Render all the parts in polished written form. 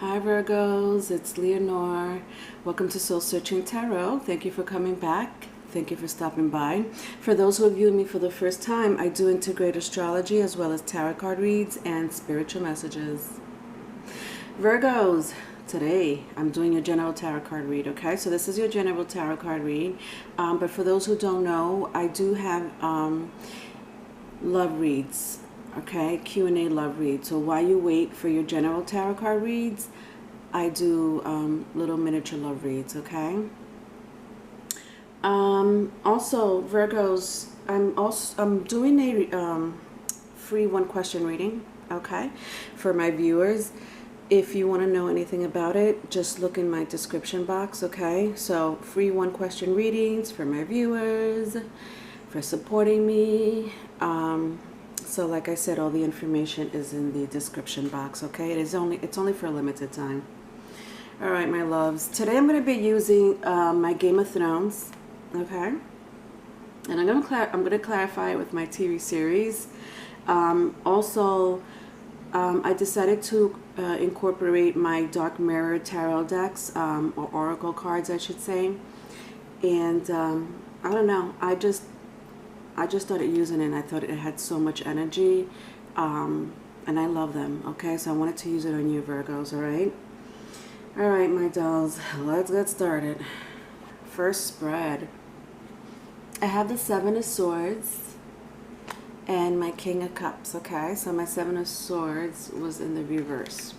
Hi Virgos, it's Leonore. Welcome to Soul Searching Tarot. Thank you for coming back. Thank you for stopping by. For those who are viewing me for the first time, I do integrate astrology as well as tarot card reads and spiritual messages. Virgos, today I'm doing your general tarot card read, okay? So this is your general tarot card read. But for those who don't know, I do have love reads. Okay, Q&A love reads. So while you wait for your general tarot card reads, I do little miniature love reads, okay? Also, Virgos, I'm doing a free one question reading, okay, for my viewers. If you want to know anything about it, just look in my description box, okay? So free one question readings for my viewers, for supporting me. So like I said, all the information is in the description box, okay? It's only for a limited time. All right, my loves. Today I'm going to be using my Game of Thrones, okay? And I'm going to clarify it with my TV series. Also, I decided to incorporate my Dark Mirror tarot decks, or oracle cards, I should say. And I don't know. I just started using it and I thought it had so much energy, and I love them, okay? So I wanted to use it on you Virgos, all right? All right, my dolls, let's get started. First spread. I have the Seven of Swords and my King of Cups, okay? So my Seven of Swords was in the reverse.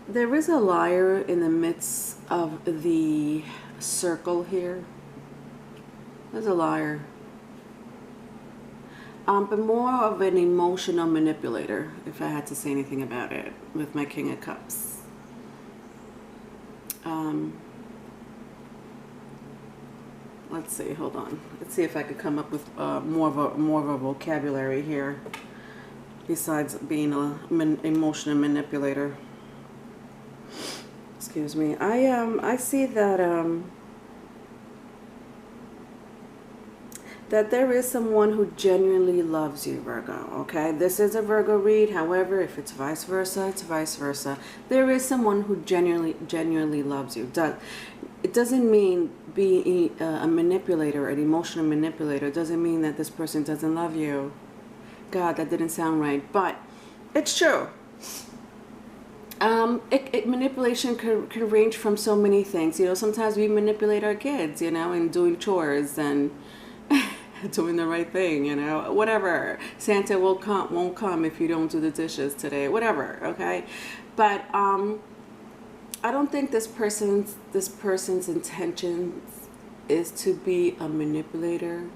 There is a liar in the midst of the circle here. There's a liar. But more of an emotional manipulator, if I had to say anything about it, with my King of Cups. Let's see, hold on. Let's see if I could come up with more of a vocabulary here, besides being an emotional manipulator. Excuse me. I see that that there is someone who genuinely loves you, Virgo, okay? This is a Virgo read. However, if it's vice versa, it's vice versa. There is someone who genuinely loves you. It doesn't mean being a manipulator, an emotional manipulator. It doesn't mean that this person doesn't love you. God, that didn't sound right, but it's true. Manipulation can range from so many things. You know, sometimes we manipulate our kids, you know, in doing chores and doing the right thing, you know, whatever. Santa won't come if you don't do the dishes today, whatever, okay? But I don't think this person's intentions is to be a manipulator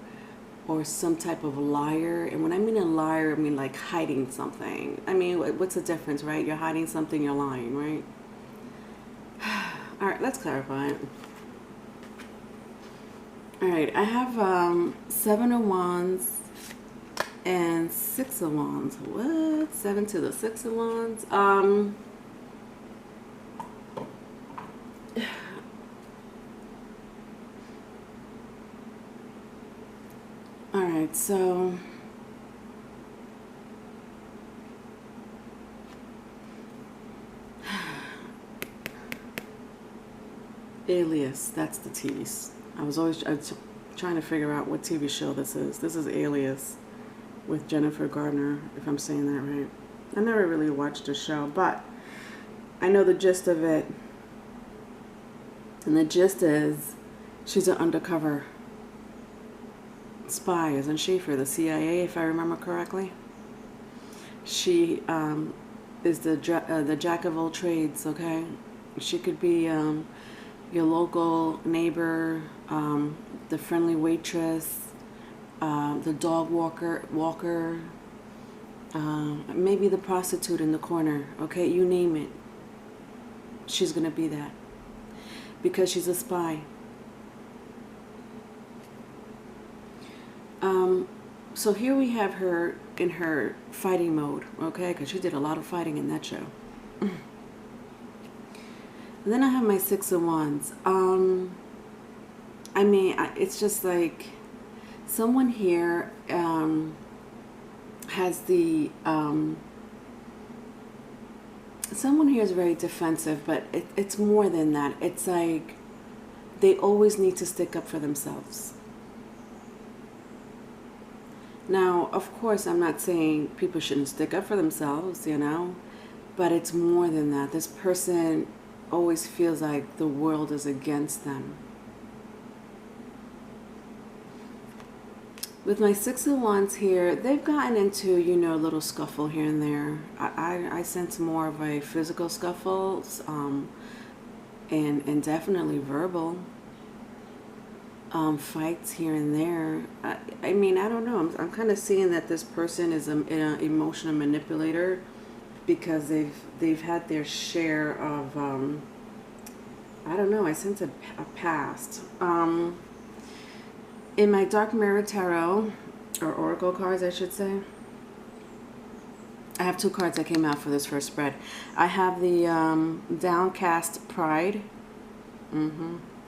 or some type of liar. And when I mean a liar, I mean like hiding something. I mean, what's the difference, right? You're hiding something, you're lying, right? All right, let's clarify it. All right, I have Seven of Wands and Six of Wands. What? 7 to the 6 of Wands. All right, so Alias, that's the TV. I was trying to figure out what TV show this is. This is Alias with Jennifer Gardner, if I'm saying that right. I never really watched the show, but I know the gist of it. And the gist is she's an undercover spy, isn't she, for the CIA, if I remember correctly? She is the jack of all trades, okay? She could be your local neighbor, the friendly waitress, the dog walker, maybe the prostitute in the corner, okay? You name it. She's going to be that. Because she's a spy. So here we have her in her fighting mode, okay? Because she did a lot of fighting in that show. And then I have my Six of Wands. I mean, it's just like someone here has the someone here is very defensive, but it's more than that. It's like they always need to stick up for themselves. Now, of course, I'm not saying people shouldn't stick up for themselves, you know, but it's more than that. This person always feels like the world is against them. With my Six of Wands here, they've gotten into, you know, a little scuffle here and there. I sense more of a physical scuffle, and definitely verbal fights here and there. I mean, I don't know. I'm kind of seeing that this person is an emotional manipulator because they've had their share of, I don't know, I sense a past. In my Dark Mirror Tarot, or Oracle cards, I should say, I have two cards that came out for this first spread. I have the Downcast Pride.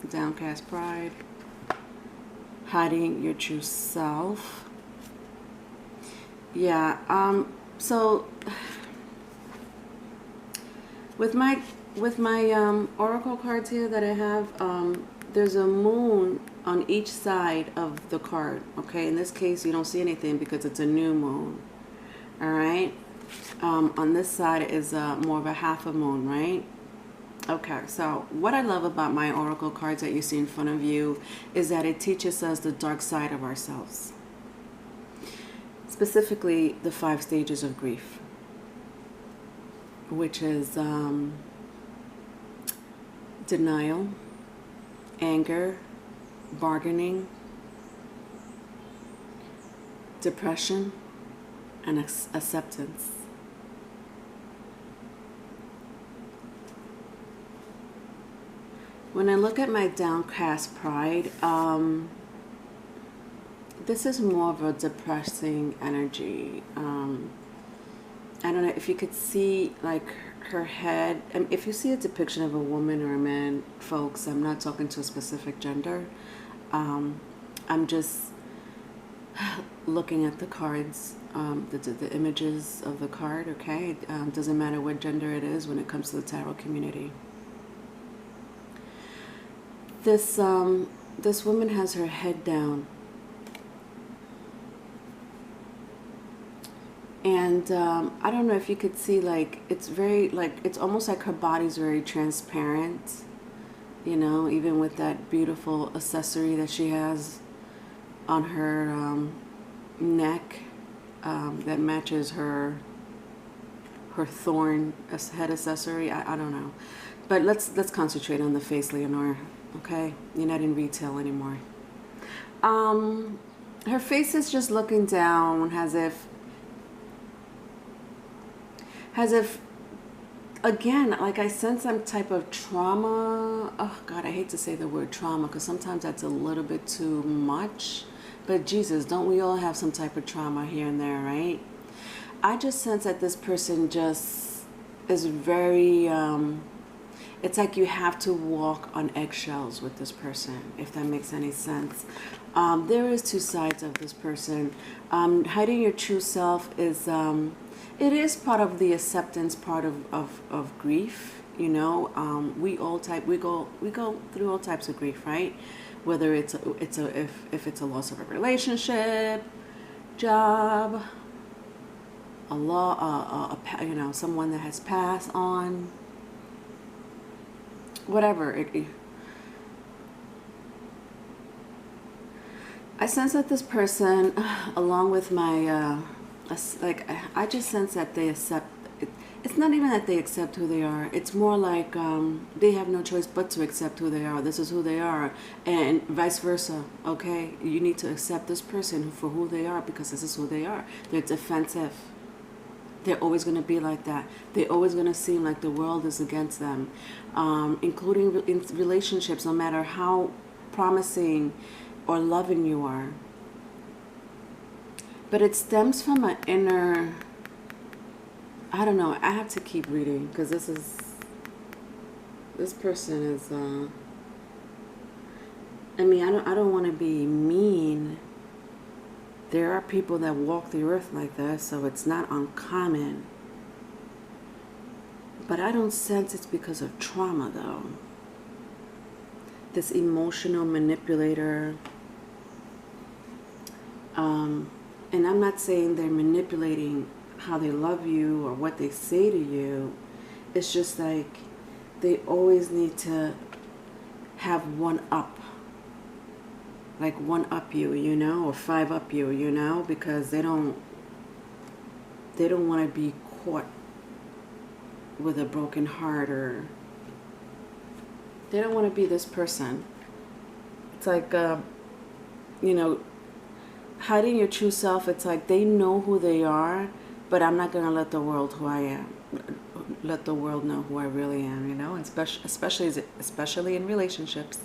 Downcast Pride. Hiding your true self. Yeah, so with my Oracle cards here that I have, there's a moon on each side of the card. Okay, in this case you don't see anything because it's a new moon. All right, on this side is more of a half a moon, right? Okay, so what I love about my Oracle cards that you see in front of you is that it teaches us the dark side of ourselves, specifically the 5 stages of grief, which is denial, anger, bargaining, depression, and acceptance. When I look at my Downcast Pride, this is more of a depressing energy. I don't know if you could see like her head. If you see a depiction of a woman or a man, folks, I'm not talking to a specific gender. I'm just looking at the cards, the images of the card, okay? It doesn't matter what gender it is when it comes to the tarot community. This woman has her head down. And I don't know if you could see, like, it's very, like, it's almost like her body's very transparent, you know, even with that beautiful accessory that she has on her neck that matches her thorn head accessory. I don't know. But let's concentrate on the face, Leonora, okay? You're not in retail anymore. Her face is just looking down as if, again, like I sense some type of trauma. Oh, God, I hate to say the word trauma because sometimes that's a little bit too much. But Jesus, don't we all have some type of trauma here and there, right? I just sense that this person just is very, it's like you have to walk on eggshells with this person, if that makes any sense. There is 2 sides of this person. Hiding your true self is... it is part of the acceptance part of grief, you know. We go through all types of grief, right? Whether if it's a loss of a relationship, job, you know, someone that has passed on, whatever. I sense that this person, along with my I just sense that they accept. It's not even that they accept who they are. It's more like they have no choice but to accept who they are. This is who they are, and vice versa. Okay, you need to accept this person for who they are because this is who they are. They're defensive. They're always going to be like that. They're always going to seem like the world is against them, including in relationships. No matter how promising or loving you are. But it stems from an inner, I don't know, I have to keep reading because this person is, I mean, I don't want to be mean. There are people that walk the earth like that, so it's not uncommon But I don't sense it's because of trauma, though. This emotional manipulator. And I'm not saying they're manipulating how they love you or what they say to you. It's just like they always need to have one up. Like one up you, you know, or five up you, you know, because they don't want to be caught with a broken heart, or they don't want to be this person. It's like, you know, hiding your true self. It's like they know who they are, but I'm not going to let the world let the world know who I really am, you know, and especially in relationships.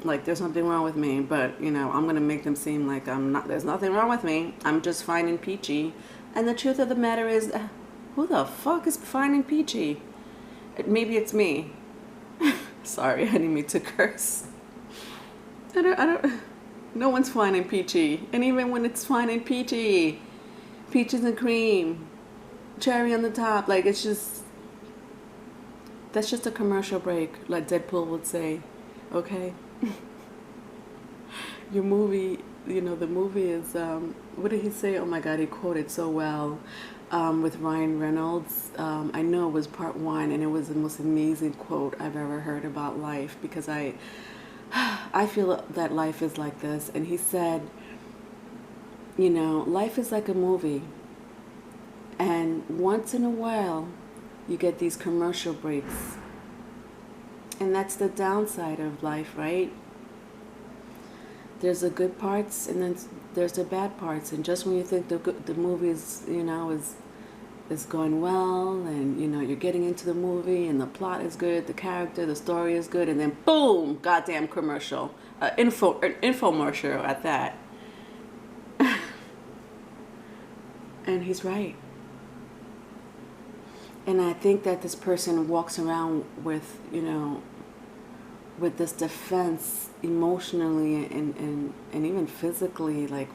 Like there's nothing wrong with me, but you know, I'm going to make them seem like there's nothing wrong with me. I'm just fine and peachy. And the truth of the matter is, who the fuck is fine and peachy? Maybe it's me. Sorry, I didn't mean to curse. I don't, no one's fine and peachy. And even when it's fine and peachy, peaches and cream, cherry on the top, like it's just, that's just a commercial break, like Deadpool would say, okay? Your movie, you know, the movie is, what did he say? Oh my God, he quoted so well. With Ryan Reynolds. I know it was part 1, and it was the most amazing quote I've ever heard about life, because I feel that life is like this. And he said, you know, life is like a movie, and once in a while you get these commercial breaks, and that's the downside of life, right? There's the good parts, and then there's the bad parts. And just when you think the movie is, you know, is going well, and you know you're getting into the movie, and the plot is good, the character, the story is good, and then boom, goddamn commercial, an infomercial at that. And he's right. And I think that this person walks around with, you know, with this defense emotionally and even physically, like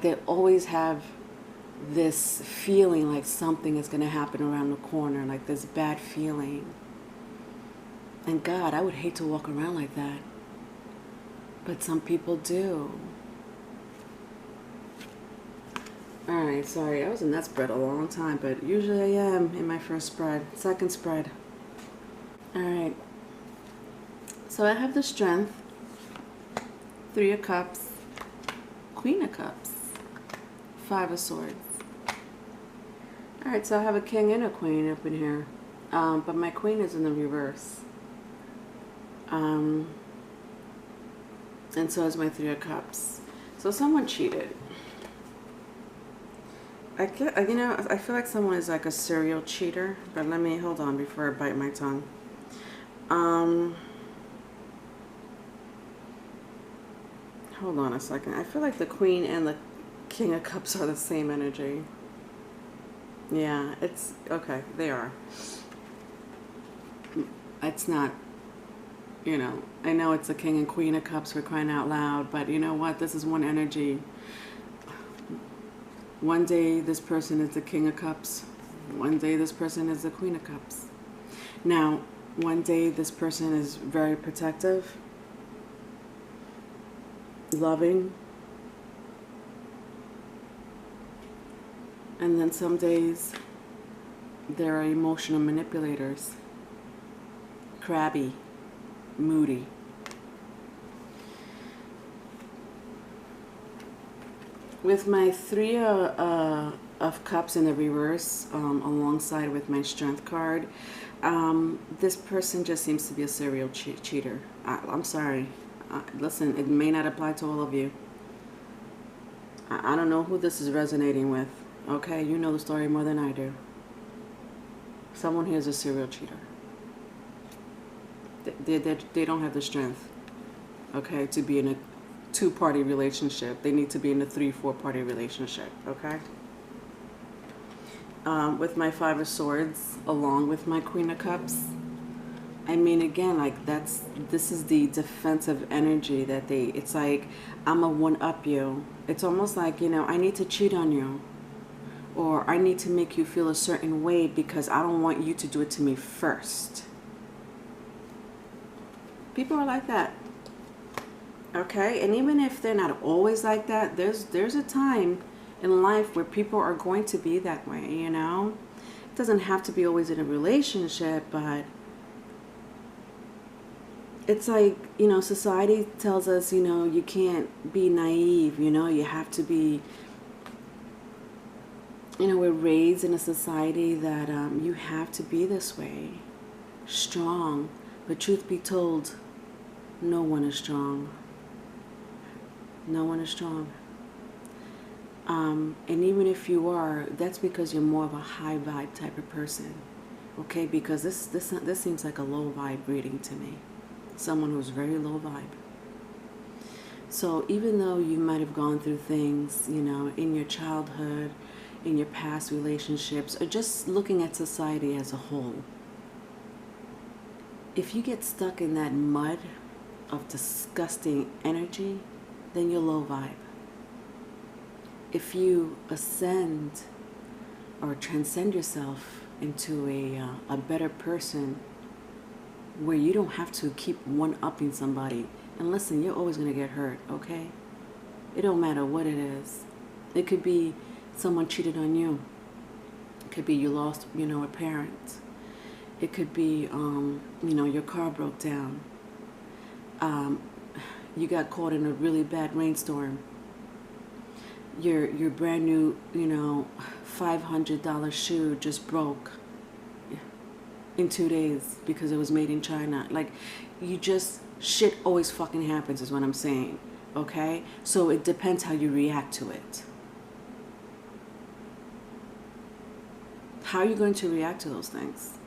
they always have this feeling like something is going to happen around the corner, like this bad feeling. And God, I would hate to walk around like that, but some people do. Alright, sorry, I was in that spread a long time, but usually I am in my first spread, second spread. Alright, so I have the Strength, 3 of Cups, Queen of Cups, 5 of Swords. Alright, so I have a King and a Queen up in here, but my Queen is in the reverse. And so is my 3 of Cups. So someone cheated. I feel like someone is like a serial cheater, but let me, hold on before I bite my tongue. Hold on a second. I feel like the Queen and the King of Cups are the same energy. Yeah, it's, okay, they are. It's not, you know, I know it's the King and Queen of Cups for crying out loud, but you know what? This is one energy. One day this person is the King of Cups. One day this person is the Queen of Cups. Now, one day this person is very protective, loving, and then some days there are emotional manipulators, crabby, moody. With my 3 of Cups in the reverse, alongside with my Strength card, this person just seems to be a serial cheater. I'm sorry. Listen, it may not apply to all of you. I don't know who this is resonating with. Okay, you know the story more than I do. Someone here is a serial cheater. They don't have the strength, okay, to be in a 2-party relationship. They need to be in a 3-4 party relationship, okay? With my 5 of Swords, along with my Queen of Cups, I mean, again, like this is the defensive energy that it's like, I'm a one-up you. It's almost like, you know, I need to cheat on you. or I need to make you feel a certain way because I don't want you to do it to me first. People are like that. Okay, and even if they're not always like that, there's a time in life where people are going to be that way, you know? It doesn't have to be always in a relationship, but it's like, you know, society tells us, you know, you can't be naive, you know, you have to be, you know, we're raised in a society that you have to be this way, strong. But truth be told, no one is strong. No one is strong. And even if you are, that's because you're more of a high vibe type of person. Okay, because this seems like a low vibe reading to me. Someone who's very low vibe. So even though you might have gone through things, you know, in your childhood, in your past relationships, or just looking at society as a whole, if you get stuck in that mud of disgusting energy, then you're low vibe. If you ascend or transcend yourself into a better person where you don't have to keep one-upping somebody, and listen, you're always going to get hurt, okay? It don't matter what it is. It could be someone cheated on you. It could be you lost, you know, a parent. It could be, you know, your car broke down. You got caught in a really bad rainstorm. Your brand new, you know, $500 shoe just broke in 2 days because it was made in China. Like, you just, shit always fucking happens is what I'm saying, okay? So it depends how you react to it. How are you going to react to those things?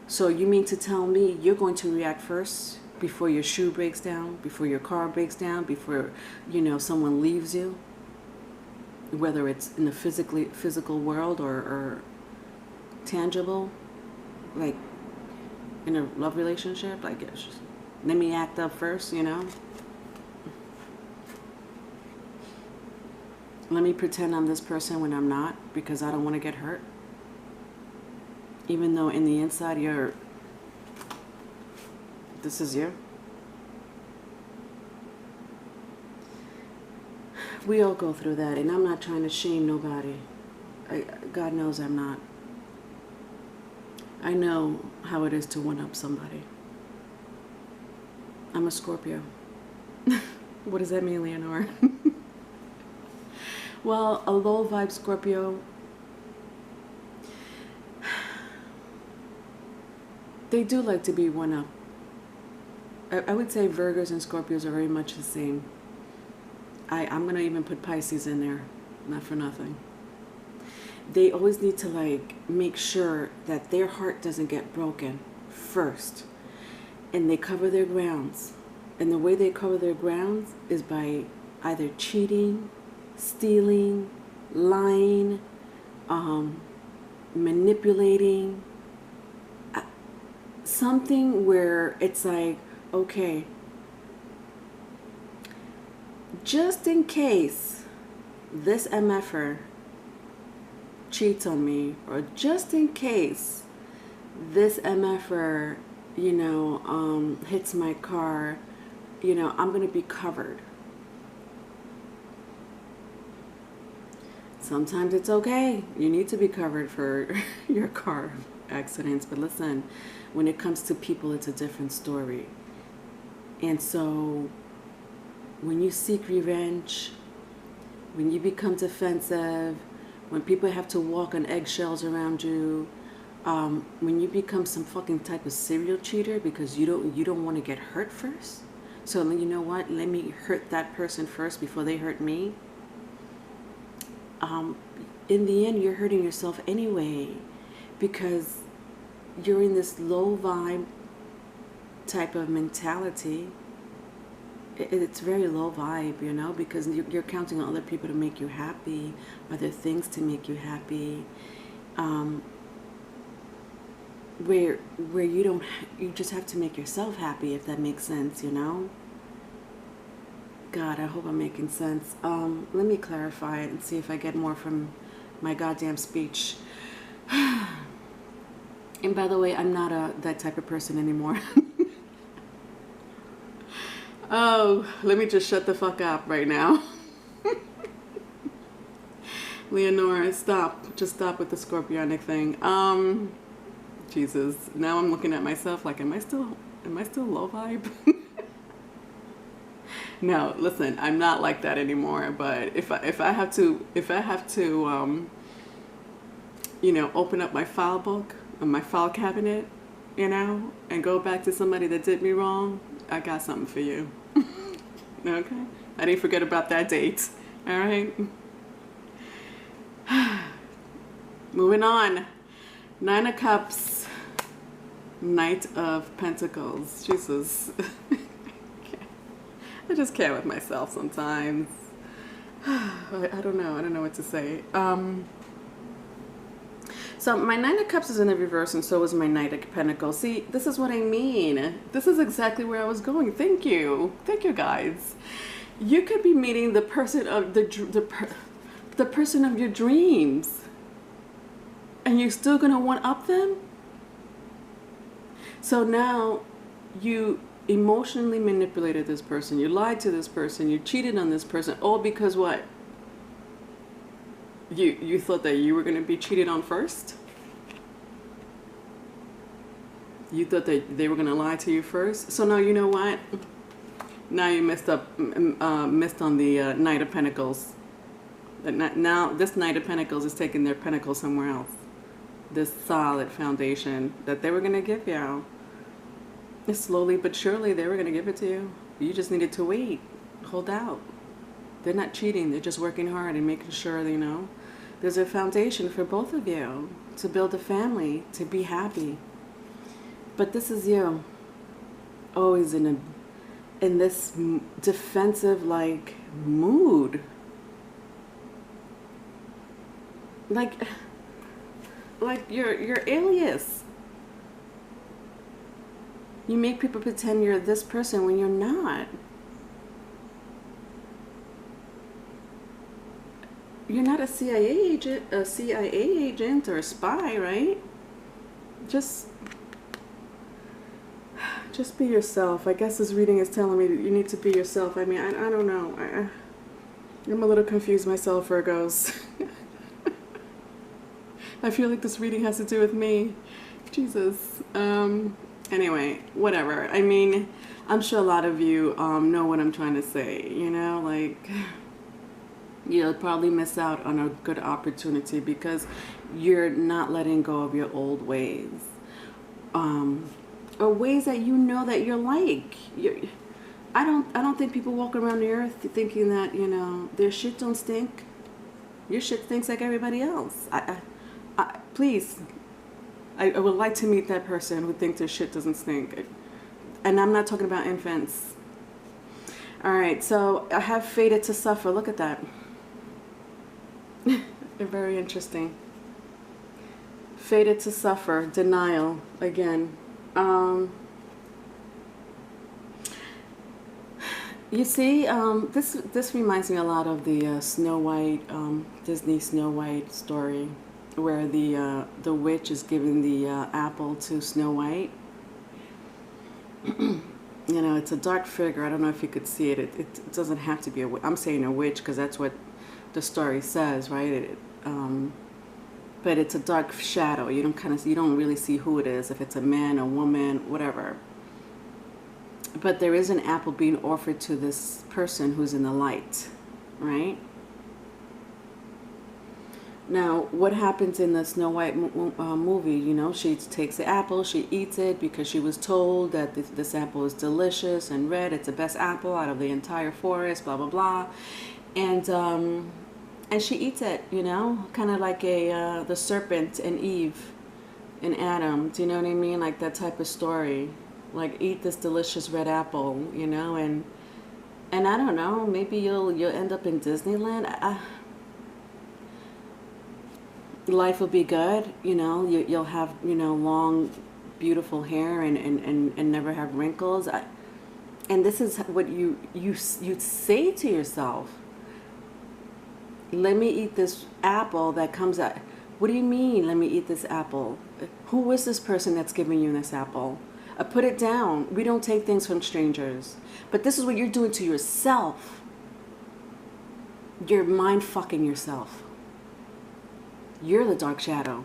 So you mean to tell me you're going to react first before your shoe breaks down, before your car breaks down, before, you know, someone leaves you? Whether it's in the physical world or tangible, like in a love relationship, like, let me act up first, you know? Let me pretend I'm this person when I'm not, because I don't want to get hurt. Even though in the inside this is you. We all go through that, and I'm not trying to shame nobody. God knows I'm not. I know how it is to one-up somebody. I'm a Scorpio. What does that mean, Leonore? Well, a low vibe Scorpio, they do like to be one-up. I would say Virgos and Scorpios are very much the same. I'm going to even put Pisces in there, not for nothing. They always need to, like, make sure that their heart doesn't get broken first. And they cover their grounds. And the way they cover their grounds is by either cheating, stealing, lying, manipulating. Something where it's like, okay, just in case this MFer cheats on me, or just in case this MFer, you know, hits my car, you know, I'm going to be covered. Sometimes it's okay. You need to be covered for your car accidents. But listen, when it comes to people, it's a different story. And so when you seek revenge, when you become defensive, when people have to walk on eggshells around you, when you become some fucking type of serial cheater because you don't want to get hurt first. So you know what? Let me hurt that person first before they hurt me. In the end, you're hurting yourself anyway, because you're in this low vibe type of mentality. It's very low vibe, you know, because you're counting on other people to make you happy, other things to make you happy, where you just have to make yourself happy, if that makes sense, you know. God, I hope I'm making sense. Let me clarify it and see if I get more from my goddamn speech. And by the way, I'm not that type of person anymore. Oh, let me just shut the fuck up right now. Leonora, stop. Just stop with the scorpionic thing. Jesus. Now I'm looking at myself like, am I still low vibe? No, listen, I'm not like that anymore. But if I have to, open up my file book or my file cabinet, and go back to somebody that did me wrong, I got something for you. Okay? I didn't forget about that date. All right? Moving on. Nine of Cups. Knight of Pentacles. Jesus. I just can't with myself sometimes. I don't know what to say. So my Nine of Cups is in the reverse, and so is my Knight of Pentacles. See, this is what I mean. This is exactly where I was going. Thank you, guys. You could be meeting the person of the person of your dreams, and you're still gonna one up them. So now you emotionally manipulated this person, you lied to this person, you cheated on this person, all because what? You thought that you were going to be cheated on first? You thought that they were going to lie to you first? So now you know what? Now you missed on the Knight of Pentacles. Now this Knight of Pentacles is taking their pentacle somewhere else. This solid foundation that they were going to give you. Slowly but surely they were going to give it to you. You just needed to wait. Hold out. They're not cheating. They're just working hard and making sure, there's a foundation for both of you to build a family, to be happy. But this is you. Always in this defensive, mood. Like you're alias. You make people pretend you're this person when you're not. You're not a CIA agent or a spy, right? Just be yourself. I guess this reading is telling me that you need to be yourself. I mean, I don't know. I'm a little confused myself, Virgos. I feel like this reading has to do with me. Jesus. Anyway, whatever. I mean, I'm sure a lot of you know what I'm trying to say, you'll probably miss out on a good opportunity because you're not letting go of your old ways. Or ways that that you're like. I don't think people walk around the earth thinking that, their shit don't stink. Your shit stinks like everybody else. Please, I would like to meet that person who thinks their shit doesn't stink. And I'm not talking about infants. All right, so I have fated to suffer. Look at that. They're very interesting. Fated to suffer. Denial. Again. You see, this reminds me a lot of the Snow White, Disney Snow White story, where the witch is giving the apple to Snow White. It's a dark figure. I don't know if you could see it. It doesn't have to be a witch. I'm saying a witch because that's what the story says, right? But it's a dark shadow. You don't really see who it is, if it's a man, a woman, whatever. But there is an apple being offered to this person who's in the light, right? Now, what happens in the Snow White movie, she takes the apple, she eats it because she was told that this apple is delicious and red, it's the best apple out of the entire forest, blah, blah, blah. And she eats it, kind of like the serpent and Eve and Adam, do you know what I mean? Like that type of story. Like, eat this delicious red apple, and I don't know, maybe you'll end up in Disneyland. Life will be good, you'll have, long, beautiful hair and never have wrinkles. And this is what you'd say to yourself. Let me eat this apple that comes out. What do you mean, let me eat this apple? Who is this person that's giving you this apple? Put it down. We don't take things from strangers. But this is what you're doing to yourself. You're mind fucking yourself. You're the dark shadow.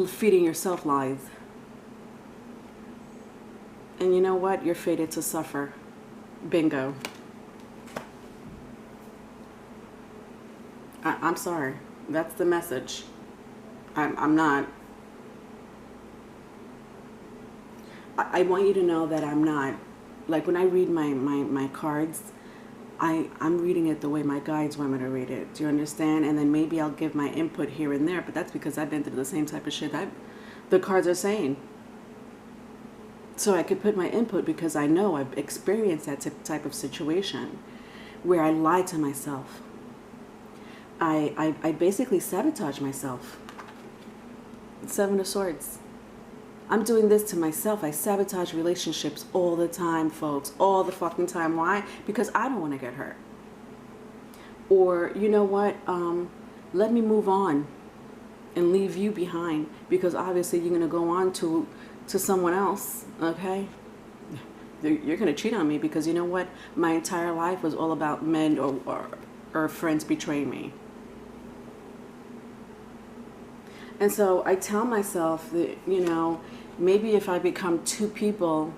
Feeding yourself lies. And you know what? You're fated to suffer. Bingo. I'm sorry. That's the message. I'm not. I want you to know that I'm not. Like when I read my cards, I'm reading it the way my guides want me to read it. Do you understand? And then maybe I'll give my input here and there, but that's because I've been through the same type of shit that the cards are saying. So I could put my input because I know I've experienced that type of situation where I lied to myself. I basically sabotage myself. 7 of Swords. I'm doing this to myself. I sabotage relationships all the time, folks. All the fucking time. Why? Because I don't want to get hurt. Or, you know what? Let me move on and leave you behind. Because obviously you're going to go on to someone else. Okay? You're going to cheat on me because you know what? My entire life was all about men or friends betraying me. And so I tell myself that, you know, maybe if I become two people,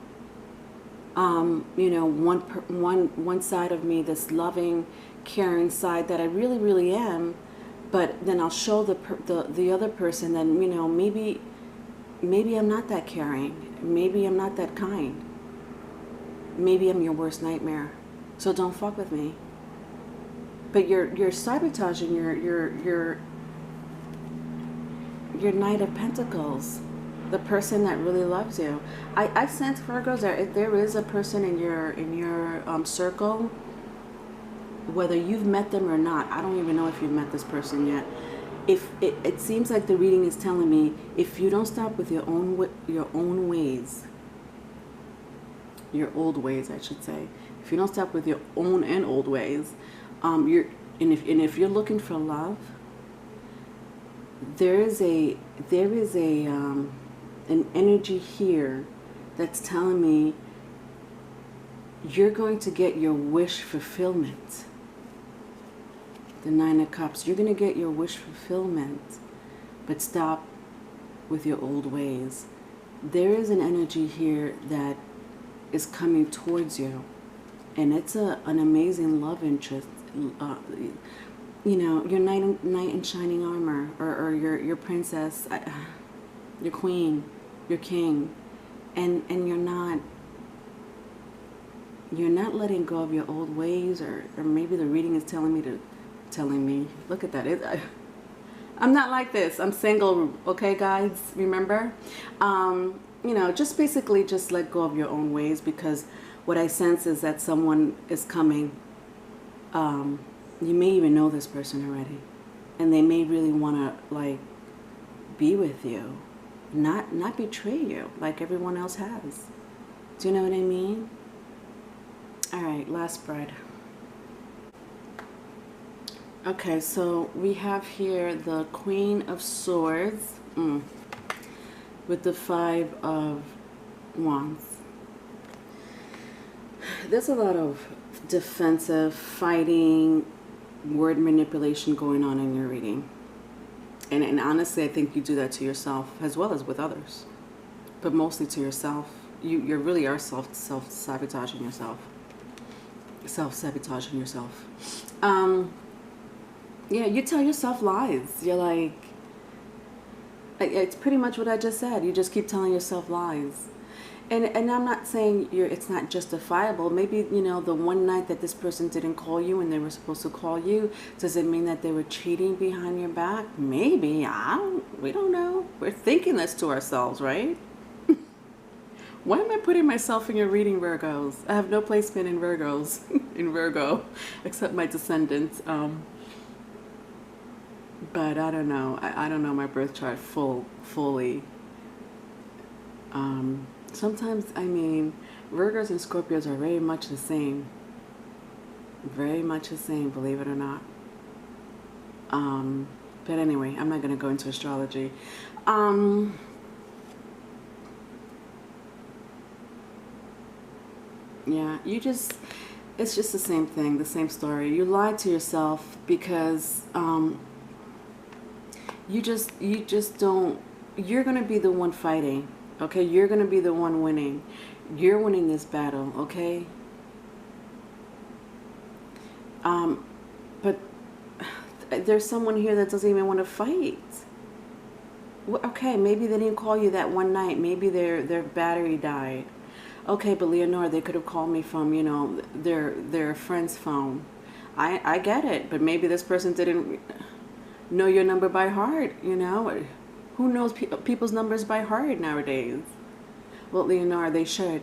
you know, one side of me, this loving, caring side that I really, really am, but then I'll show the other person that, you know, maybe I'm not that caring. Maybe I'm not that kind. Maybe I'm your worst nightmare. So don't fuck with me. But you're sabotaging your Knight of Pentacles, the person that really loves you. I sense, Virgos, there is a person in your circle, whether you've met them or not. I don't even know if you've met this person yet. If it seems like the reading is telling me, if you don't stop with your own ways, your old ways, I should say. If you don't stop with your own and old ways, if you're looking for love, there is an energy here that's telling me you're going to get your wish fulfillment. The 9 of Cups. You're going to get your wish fulfillment, but stop with your old ways. There is an energy here that is coming towards you, and it's an amazing love interest. You know, your knight in shining armor, or your princess, your queen, your king, and you're not letting go of your old ways, or maybe the reading is telling me, look at that. I'm not like this. I'm single, okay, guys? Remember? You know, just basically just let go of your own ways, because what I sense is that someone is coming. You may even know this person already, and they may really want to, like, be with you, not betray you like everyone else has. Do you know what I mean? All right, last spread. Okay, so we have here the Queen of Swords with the 5 of Wands. There's a lot of defensive, fighting, word manipulation going on in your reading. And honestly, I think you do that to yourself as well as with others. But mostly to yourself. You really are self-sabotaging yourself. Self-sabotaging yourself. Yeah, you tell yourself lies. You're like, it's pretty much what I just said. You just keep telling yourself lies. And I'm not saying it's not justifiable. Maybe, you know, the one night that this person didn't call you and they were supposed to call you, does it mean that they were cheating behind your back? Maybe. We don't know. We're thinking this to ourselves, right? Why am I putting myself in your reading, Virgos? I have no placement in Virgos, in Virgo, except my descendants. But I don't know. I don't know my birth chart fully. Sometimes, I mean, Virgos and Scorpios are very much the same. Very much the same, believe it or not. But anyway, I'm not going to go into astrology. Yeah, it's just the same thing, the same story. You lied to yourself because you just don't, you're going to be the one fighting, okay? You're going to be the one winning. You're winning this battle, okay? But there's someone here that doesn't even want to fight. Well, okay, maybe they didn't call you that one night. Maybe their battery died. Okay, but Leonore, they could have called me from, you know, their friend's phone. I get it, but maybe this person didn't know your number by heart, you know? Who knows people's numbers by heart nowadays? Well, Leonore, they should.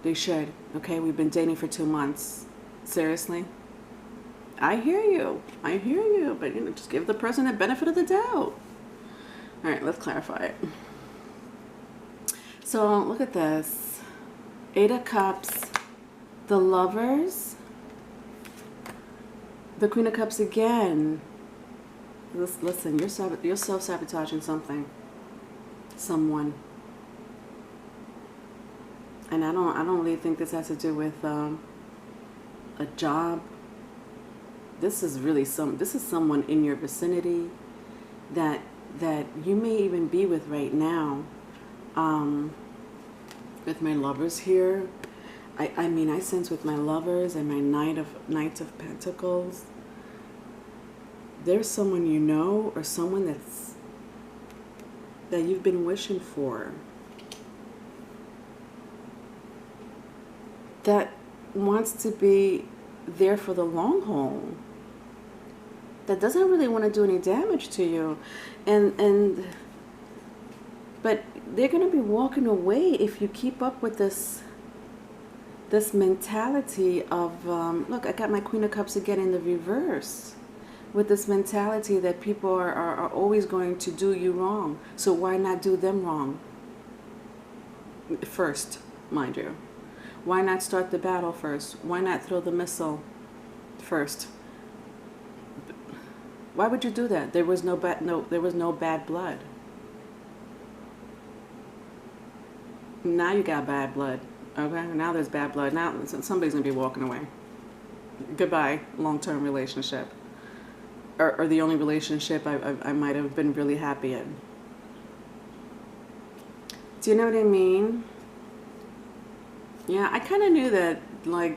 They should. Okay, we've been dating for 2 months. Seriously? I hear you, but you know, just give the person the benefit of the doubt. All right, let's clarify it. So look at this. 8 of Cups, the Lovers, the Queen of Cups again. Listen, you're self-sabotaging something, someone, and I don't really think this has to do with a job. This is really someone in your vicinity that you may even be with right now. With my Lovers here, I mean, I sense with my Lovers and my Knights of Pentacles, there's someone you know or someone that you've been wishing for, that wants to be there for the long haul, that doesn't really want to do any damage to you, but they're going to be walking away if you keep up with this mentality of look, I got my Queen of Cups again in the reverse, with this mentality that people are always going to do you wrong, so why not do them wrong first, mind you? Why not start the battle first? Why not throw the missile first? Why would you do that? There was no bad blood. Now you got bad blood. Okay, now there's bad blood. Now somebody's gonna be walking away. Goodbye, long-term relationship, or the only relationship I might have been really happy in. Do you know what I mean? Yeah, I kind of knew that, like,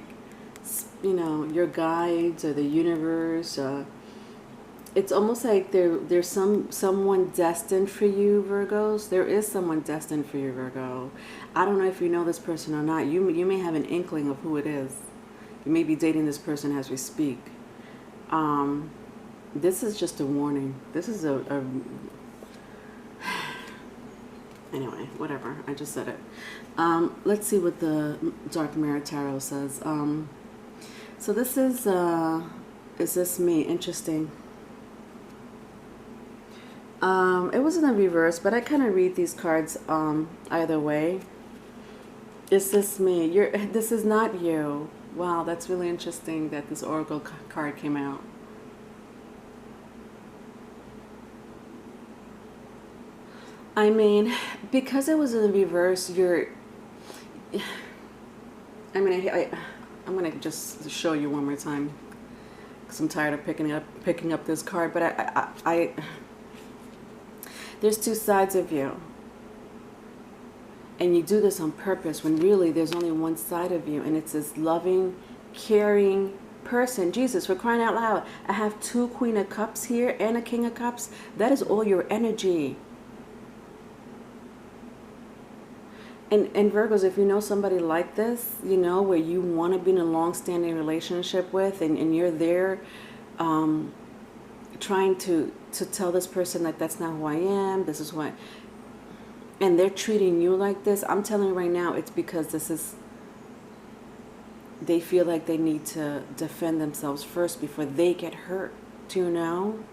you know, your guides or the universe. It's almost like there's someone destined for you, Virgos. There is someone destined for you, Virgo. I don't know if you know this person or not. You may have an inkling of who it is. You may be dating this person as we speak. This is just a warning. This is anyway, whatever. I just said it. Let's see what the Dark Mirror Tarot says. So this is this me? Interesting. It was in the reverse, but I kind of read these cards either way. Is this me? This is not you. Wow, that's really interesting that this Oracle card came out. I mean, because it was in the reverse, I mean, I'm going to just show you one more time, because I'm tired of picking up this card, but I there's two sides of you. And you do this on purpose when really there's only one side of you, and it's this loving, caring person. Jesus, for crying out loud, I have 2 Queen of Cups here and a King of Cups. That is all your energy. And Virgos, if you know somebody like this, you know, where you want to be in a long-standing relationship with, and you're there trying to tell this person that that's not who I am, this is what, and they're treating you like this, I'm telling you right now, it's because they feel like they need to defend themselves first before they get hurt. Do you know?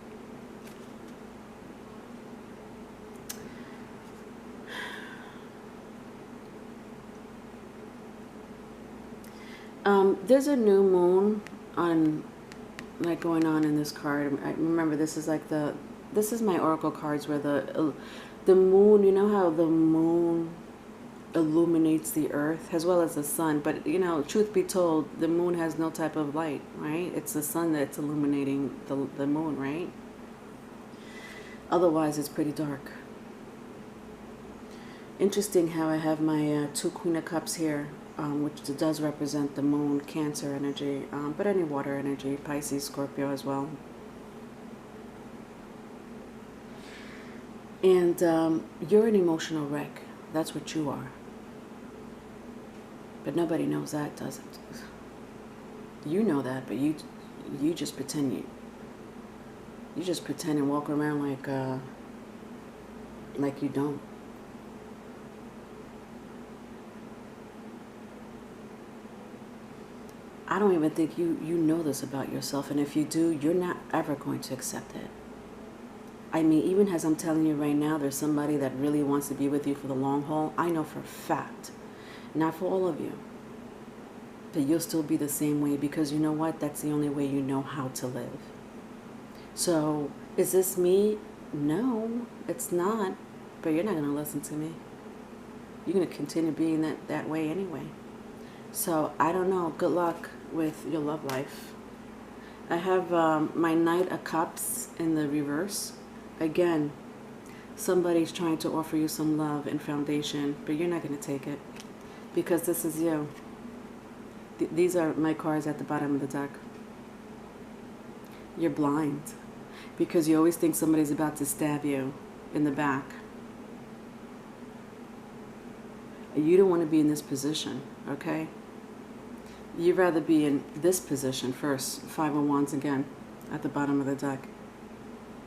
There's a new moon on, like, going on in this card. I remember this is like this is my oracle cards where the moon, you know how the moon illuminates the earth as well as the sun, but you know, truth be told, the moon has no type of light, right? It's the sun that's illuminating the moon, right? Otherwise it's pretty dark. Interesting how I have my two Queen of Cups here, which does represent the moon, Cancer energy, but any water energy, Pisces, Scorpio as well. And you're an emotional wreck. That's what you are. But nobody knows that, does it? You know that, but you just pretend you just pretend and walk around like you don't. I don't even think you know this about yourself, and if you do, you're not ever going to accept it. I mean, even as I'm telling you right now, there's somebody that really wants to be with you for the long haul. I know for a fact, not for all of you, that you'll still be the same way, because you know what? That's the only way you know how to live. So, is this me? No, it's not. But you're not going to listen to me. You're going to continue being that way anyway. So, I don't know. Good luck with your love life. I have my Knight of Cups in the reverse. Again, somebody's trying to offer you some love and foundation, but you're not going to take it, because this is you. These are my cards at the bottom of the deck. You're blind, because you always think somebody's about to stab you in the back. You don't want to be in this position, okay? You'd rather be in this position first. Five of Wands again at the bottom of the deck.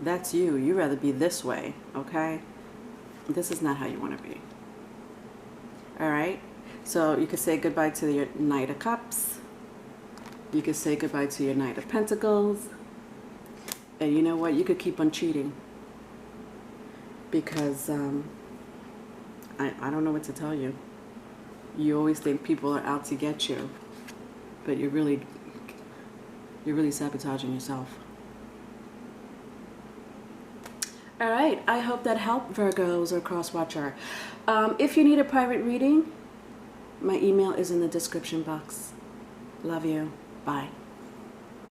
That's you. You'd rather be this way, okay? This is not how you want to be. All right? So you could say goodbye to your Knight of Cups. You could say goodbye to your Knight of Pentacles. And you know what? You could keep on cheating. Because I don't know what to tell you. You always think people are out to get you. But you're really sabotaging yourself. All right, I hope that helped, Virgos or cross-watcher. If you need a private reading, my email is in the description box. Love you. Bye.